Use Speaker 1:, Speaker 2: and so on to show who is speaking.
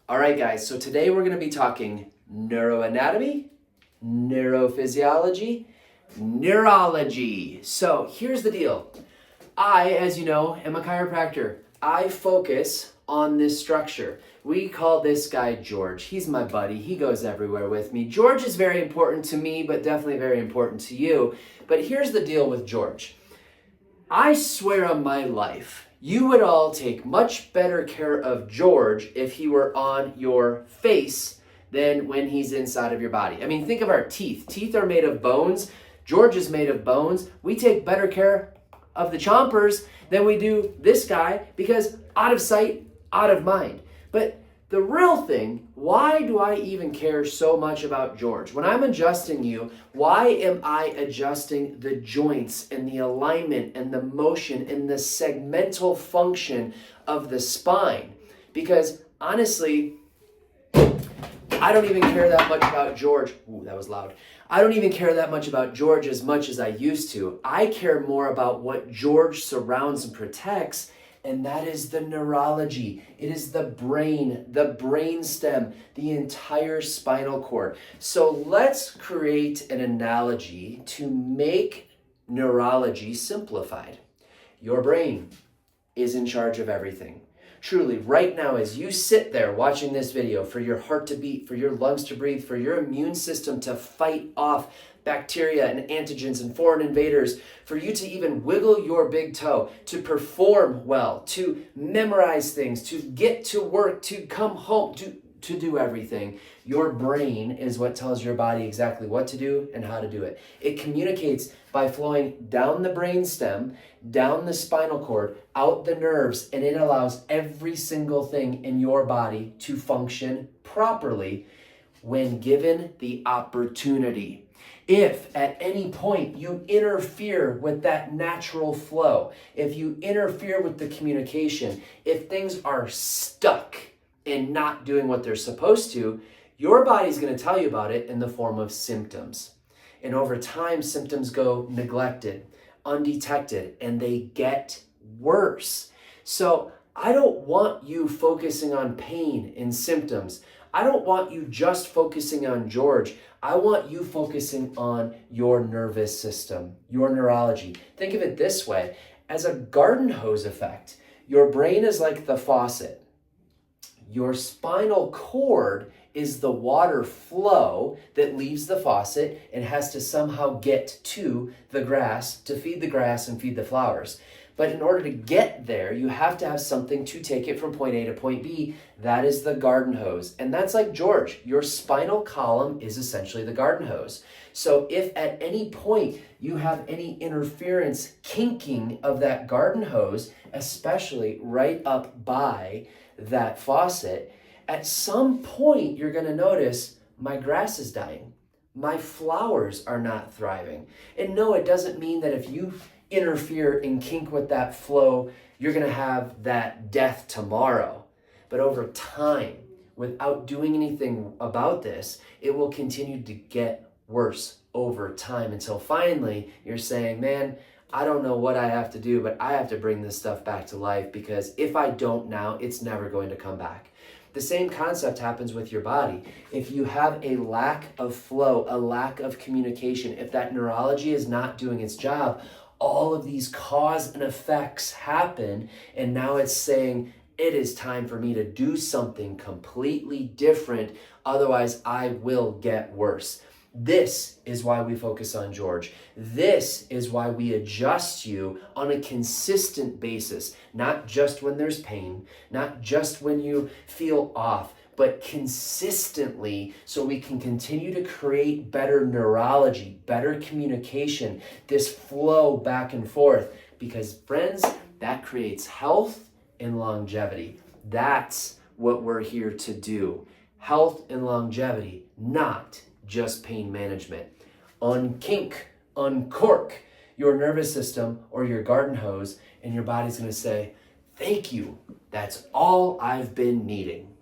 Speaker 1: All right, guys, so today we're going to be talking neuroanatomy, neurophysiology, neurology. So here's the deal. I, as you know, am a chiropractor. I focus on this structure. We call this guy George. He's my buddy. He goes everywhere with me. George is very important to me, but definitely very important to you. But here's the deal with George. I swear on my life, you would all take much better care of George if he were on your face than when he's inside of your body. I mean, think of our teeth. Teeth are made of bones. George is made of bones. We take better care of the chompers than we do this guy because out of sight, out of mind. But the real thing, why do I even care so much about George? When I'm adjusting you, why am I adjusting the joints and the alignment and the motion and the segmental function of the spine? Because honestly, I don't even care that much about George. Ooh, that was loud. I don't even care that much about George as much as I used to. I care more about what George surrounds and protects, and that is the neurology. It is the brain stem, the entire spinal cord. So let's create an analogy to make neurology simplified. Your brain is in charge of everything. Truly, right now, as you sit there watching this video, for your heart to beat, for your lungs to breathe, for your immune system to fight off bacteria and antigens and foreign invaders, for you to even wiggle your big toe, to perform well, to memorize things, to get to work, to come home, to do everything. Your brain is what tells your body exactly what to do and how to do it. It communicates by flowing down the brain stem, down the spinal cord, out the nerves, and it allows every single thing in your body to function properly when given the opportunity. If at any point you interfere with that natural flow, if you interfere with the communication, if things are stuck and not doing what they're supposed to, your body's going to tell you about it in the form of symptoms. And over time, symptoms go neglected, undetected, and they get worse. So I don't want you focusing on pain and symptoms. I don't want you just focusing on George. I want you focusing on your nervous system, your neurology. Think of it this way. As a garden hose effect, your brain is like the faucet. Your spinal cord is the water flow that leaves the faucet and has to somehow get to the grass to feed the grass and feed the flowers. But in order to get there, you have to have something to take it from point A to point B. That is the garden hose. And that's like George. Your spinal column is essentially the garden hose. So if at any point you have any interference, kinking of that garden hose, especially right up by that faucet, at some point you're going to notice my grass is dying. My flowers are not thriving. And no, it doesn't mean that if you interfere and kink with that flow, you're going to have that death tomorrow. But over time, without doing anything about this, it will continue to get worse over time until finally you're saying, man, I don't know what I have to do, but I have to bring this stuff back to life, because if I don't now, it's never going to come back. The same concept happens with your body. If you have a lack of flow, a lack of communication, if that neurology is not doing its job, all of these cause and effects happen, and now it's saying, it is time for me to do something completely different, otherwise I will get worse. This is why we focus on George. This is why we adjust you on a consistent basis, not just when there's pain, not just when you feel off, but consistently, so we can continue to create better neurology, better communication, this flow back and forth. Because friends, that creates health and longevity. That's what we're here to do. Health and longevity, not just pain management. Unkink, uncork your nervous system or your garden hose, and your body's going to say, thank you. That's all I've been needing.